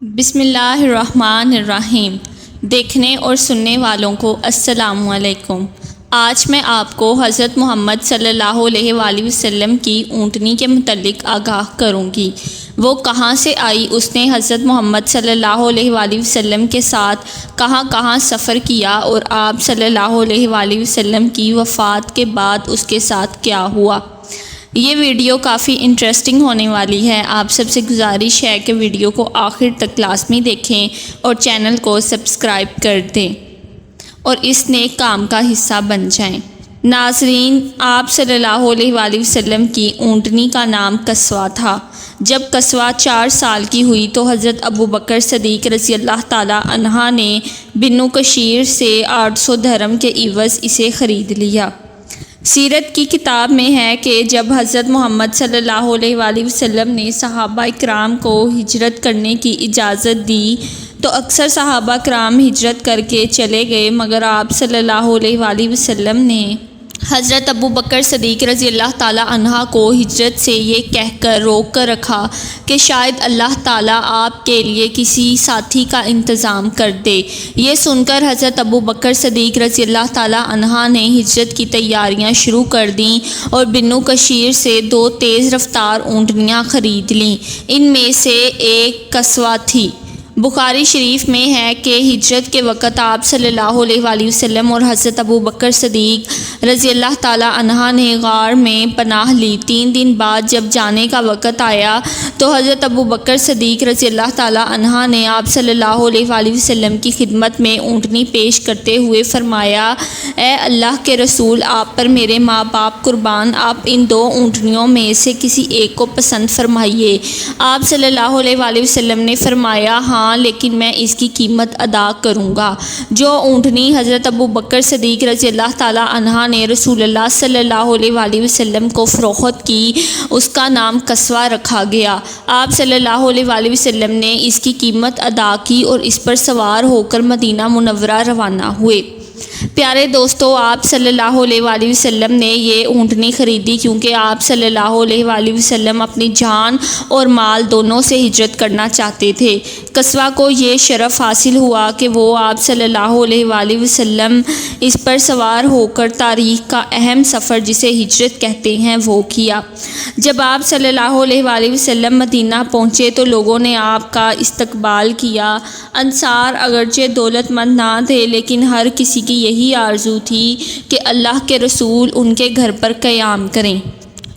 بسم اللہ الرحمن الرحیم۔ دیکھنے اور سننے والوں کو السلام علیکم۔ آج میں آپ کو حضرت محمد صلی اللہ علیہ وآلہ وسلم کی اونٹنی کے متعلق آگاہ کروں گی۔ وہ کہاں سے آئی، اس نے حضرت محمد صلی اللہ علیہ وآلہ وسلم کے ساتھ کہاں کہاں سفر کیا، اور آپ صلی اللہ علیہ وآلہ وسلم کی وفات کے بعد اس کے ساتھ کیا ہوا۔ یہ ویڈیو کافی انٹرسٹنگ ہونے والی ہے۔ آپ سب سے گزارش ہے کہ ویڈیو کو آخر تک لازمی دیکھیں اور چینل کو سبسکرائب کر دیں اور اس نیک کام کا حصہ بن جائیں۔ ناظرین، آپ صلی اللہ علیہ وآلہ وسلم کی اونٹنی کا نام قصوہ تھا۔ جب قصوہ 4 سال کی ہوئی تو حضرت ابوبکر صدیق رضی اللہ تعالی عنہ نے بنو کثیر سے 800 درہم کے عوض اسے خرید لیا۔ سیرت کی کتاب میں ہے کہ جب حضرت محمد صلی اللہ علیہ وآلہ وسلم نے صحابہ کرام کو ہجرت کرنے کی اجازت دی تو اکثر صحابہ کرام ہجرت کر کے چلے گئے، مگر آپ صلی اللہ علیہ وآلہ وسلم نے حضرت ابوبکر صدیق رضی اللہ تعالی عنہ کو ہجرت سے یہ کہہ کر روک کر رکھا کہ شاید اللہ تعالیٰ آپ کے لیے کسی ساتھی کا انتظام کر دے۔ یہ سن کر حضرت ابوبکر صدیق رضی اللہ تعالی عنہ نے ہجرت کی تیاریاں شروع کر دیں اور بنو کثیر سے 2 تیز رفتار اونٹنیاں خرید لیں۔ ان میں سے ایک قصوہ تھی۔ بخاری شریف میں ہے کہ ہجرت کے وقت آپ صلی اللہ علیہ وآلہ وسلم اور حضرت ابوبکر صدیق رضی اللہ تعالی عنہ نے غار میں پناہ لی۔ 3 دن بعد جب جانے کا وقت آیا تو حضرت ابوبکر صدیق رضی اللہ تعالی عنہ نے آپ صلی اللہ علیہ وآلہ وسلم کی خدمت میں اونٹنی پیش کرتے ہوئے فرمایا، اے اللہ کے رسول، آپ پر میرے ماں باپ قربان، آپ ان 2 اونٹنیوں میں سے کسی ایک کو پسند فرمائیے۔ آپ صلی اللہ علیہ وآلہ وسلم نے فرمایا، ہاں لیکن میں اس کی قیمت ادا کروں گا۔ جو اونٹنی حضرت ابوبکر صدیق رضی اللہ تعالی عنہ نے رسول اللہ صلی اللہ علیہ وآلہ وسلم کو فروخت کی، اس کا نام قصوہ رکھا گیا۔ آپ صلی اللہ علیہ وآلہ وسلم نے اس کی قیمت ادا کی اور اس پر سوار ہو کر مدینہ منورہ روانہ ہوئے۔ پیارے دوستو، آپ صلی اللہ علیہ وآلہ وسلم نے یہ اونٹنی خریدی کیونکہ آپ صلی اللہ علیہ وآلہ وسلم اپنی جان اور مال دونوں سے ہجرت کرنا چاہتے تھے۔ قصوہ کو یہ شرف حاصل ہوا کہ وہ آپ صلی اللہ علیہ وآلہ وسلم اس پر سوار ہو کر تاریخ کا اہم سفر جسے ہجرت کہتے ہیں وہ کیا۔ جب آپ صلی اللہ علیہ وآلہ وسلم مدینہ پہنچے تو لوگوں نے آپ کا استقبال کیا۔ انصار اگرچہ دولت مند نہ تھے لیکن ہر کسی کی یہی آرزو تھی کہ اللہ کے رسول ان کے گھر پر قیام کریں۔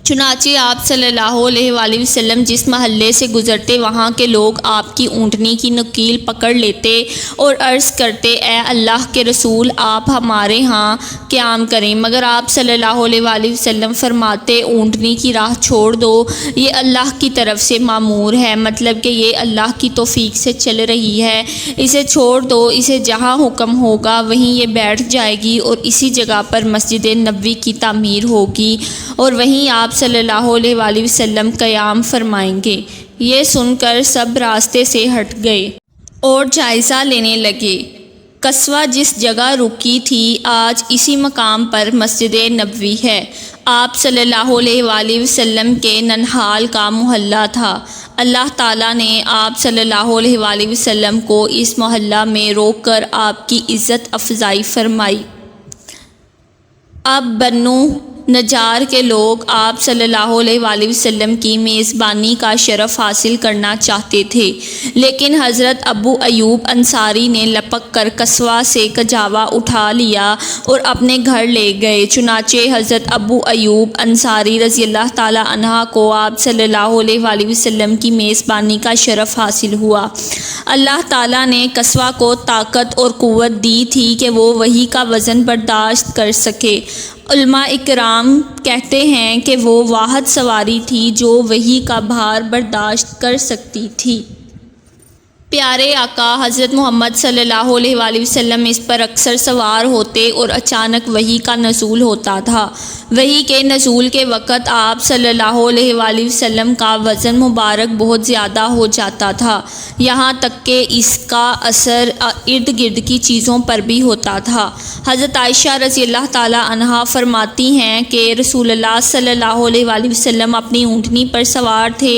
چنانچہ آپ صلی اللہ علیہ وآلہ وسلم جس محلے سے گزرتے وہاں کے لوگ آپ کی اونٹنی کی نکیل پکڑ لیتے اور عرض کرتے، اے اللہ کے رسول، آپ ہمارے ہاں قیام کریں، مگر آپ صلی اللہ علیہ وآلہ وسلم فرماتے، اونٹنی کی راہ چھوڑ دو، یہ اللہ کی طرف سے مامور ہے، مطلب کہ یہ اللہ کی توفیق سے چل رہی ہے، اسے چھوڑ دو، اسے جہاں حکم ہوگا وہیں یہ بیٹھ جائے گی اور اسی جگہ پر مسجد نبوی کی تعمیر ہوگی اور وہیں آپ صلی اللہ علیہ وآلہ وسلم قیام فرمائیں گے۔ یہ سن کر سب راستے سے ہٹ گئے اور جائزہ لینے لگے۔ قصوہ جس جگہ رکی تھی آج اسی مقام پر مسجد نبوی ہے۔ آپ صلی اللہ علیہ وآلہ وسلم کے ننہال کا محلہ تھا۔ اللہ تعالیٰ نے آپ صلی اللہ علیہ وآلہ وسلم کو اس محلہ میں روک کر آپ کی عزت افزائی فرمائی۔ اب بنو نجار کے لوگ آپ صلی اللہ علیہ وآلہ وسلم کی میزبانی کا شرف حاصل کرنا چاہتے تھے، لیکن حضرت ابو ایوب انصاری نے لپک کر قصوہ سے کجاوا اٹھا لیا اور اپنے گھر لے گئے۔ چنانچہ حضرت ابو ایوب انصاری رضی اللہ تعالی عنہ کو آپ صلی اللہ علیہ وآلہ وسلم کی میزبانی کا شرف حاصل ہوا۔ اللہ تعالیٰ نے قصوہ کو طاقت اور قوت دی تھی کہ وہ وحی کا وزن برداشت کر سکے۔ علماء اکرام کہتے ہیں کہ وہ واحد سواری تھی جو وحی کا بھار برداشت کر سکتی تھی۔ پیارے آقا حضرت محمد صلی اللہ علیہ وآلہ وسلم اس پر اکثر سوار ہوتے اور اچانک وحی کا نزول ہوتا تھا۔ وحی کے نزول کے وقت آپ صلی اللہ علیہ وآلہ وسلم کا وزن مبارک بہت زیادہ ہو جاتا تھا، یہاں تک کہ اس کا اثر ارد گرد کی چیزوں پر بھی ہوتا تھا۔ حضرت عائشہ رضی اللہ تعالی عنہا فرماتی ہیں کہ رسول اللہ صلی اللہ علیہ وآلہ وسلم اپنی اونٹنی پر سوار تھے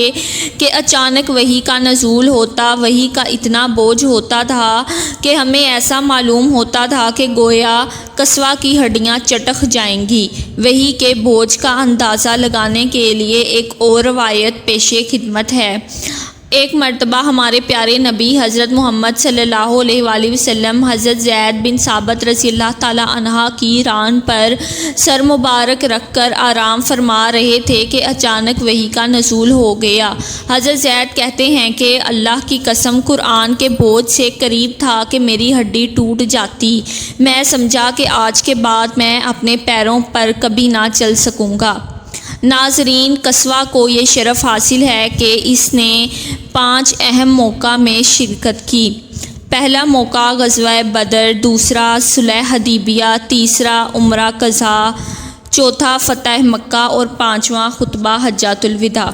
کہ اچانک وحی کا نزول ہوتا، وحی کا کا اتنا بوجھ ہوتا تھا کہ ہمیں ایسا معلوم ہوتا تھا کہ گویا قصوہ کی ہڈیاں چٹک جائیں گی۔ وحی کے بوجھ کا اندازہ لگانے کے لیے ایک اور روایت پیش خدمت ہے۔ ایک مرتبہ ہمارے پیارے نبی حضرت محمد صلی اللہ علیہ وآلہ وسلم حضرت زید بن ثابت رضی اللہ تعالیٰ عنہ کی ران پر سر مبارک رکھ کر آرام فرما رہے تھے کہ اچانک وحی کا نزول ہو گیا۔ حضرت زید کہتے ہیں کہ اللہ کی قسم قرآن کے بوجھ سے قریب تھا کہ میری ہڈی ٹوٹ جاتی۔ میں سمجھا کہ آج کے بعد میں اپنے پیروں پر کبھی نہ چل سکوں گا۔ ناظرین، قصوہ کو یہ شرف حاصل ہے کہ اس نے 5 اہم موقع میں شرکت کی۔ پہلا موقع غزوہ بدر، دوسرا صلح حدیبیہ، تیسرا عمرہ قضاء، چوتھا فتح مکہ اور 5واں خطبہ حجۃ الوداع۔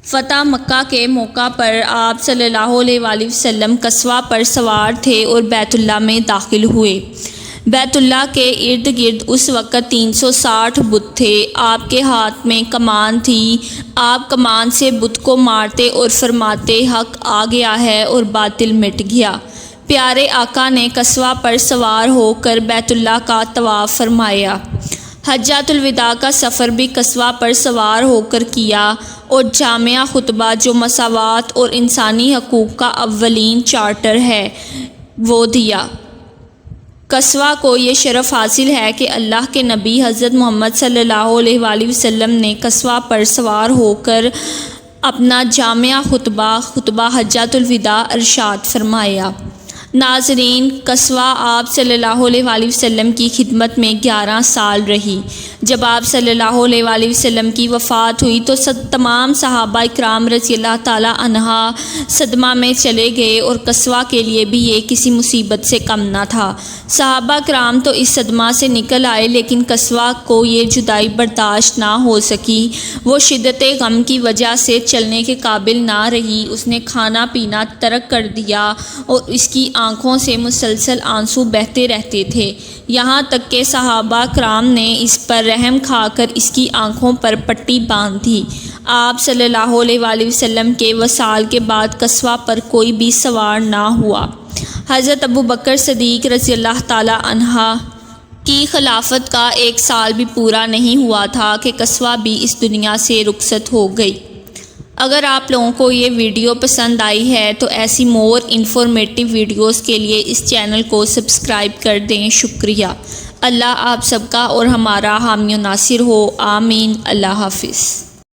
فتح مکہ کے موقع پر آپ صلی اللہ علیہ وآلہ وسلم قصوہ پر سوار تھے اور بیت اللہ میں داخل ہوئے۔ بیت اللہ کے ارد گرد اس وقت 360 بت تھے۔ آپ کے ہاتھ میں کمان تھی۔ آپ کمان سے بت کو مارتے اور فرماتے، حق آ گیا ہے اور باطل مٹ گیا۔ پیارے آقا نے قصوہ پر سوار ہو کر بیت اللہ کا طواف فرمایا۔ حجۃ الوداع کا سفر بھی قصوہ پر سوار ہو کر کیا اور جامعہ خطبہ جو مساوات اور انسانی حقوق کا اولین چارٹر ہے وہ دیا۔ قصوہ کو یہ شرف حاصل ہے کہ اللہ کے نبی حضرت محمد صلی اللہ علیہ وآلہ وسلم نے قصوہ پر سوار ہو کر اپنا جامعہ خطبہ حجۃ الوداع ارشاد فرمایا۔ ناظرین، قصوہ آپ صلی اللہ علیہ وآلہ وسلم کی خدمت میں 11 سال رہی۔ جب آپ صلی اللہ علیہ وآلہ وسلم کی وفات ہوئی تو تمام صحابہ اکرام رضی اللہ تعالیٰ عنہ صدمہ میں چلے گئے اور قصوہ کے لیے بھی یہ کسی مصیبت سے کم نہ تھا۔ صحابہ کرام تو اس صدمہ سے نکل آئے، لیکن قصوہ کو یہ جدائی برداشت نہ ہو سکی۔ وہ شدت غم کی وجہ سے چلنے کے قابل نہ رہی۔ اس نے کھانا پینا ترک کر دیا اور اس کی آنکھوں سے مسلسل آنسو بہتے رہتے تھے، یہاں تک کہ صحابہ کرام نے اس پر رحم کھا کر اس کی آنکھوں پر پٹی باندھ دی۔ آپ صلی اللہ علیہ وآلہ وسلم کے وصال کے بعد قصوہ پر کوئی بھی سوار نہ ہوا۔ حضرت ابو بکر صدیق رضی اللہ تعالیٰ عنہ کی خلافت کا 1 سال بھی پورا نہیں ہوا تھا کہ قصوہ بھی اس دنیا سے رخصت ہو گئی۔ اگر آپ لوگوں کو یہ ویڈیو پسند آئی ہے تو ایسی مور انفارمیٹیو ویڈیوز کے لیے اس چینل کو سبسکرائب کر دیں۔ شکریہ۔ اللہ آپ سب کا اور ہمارا حامی و ناصر ہو، آمین۔ اللہ حافظ۔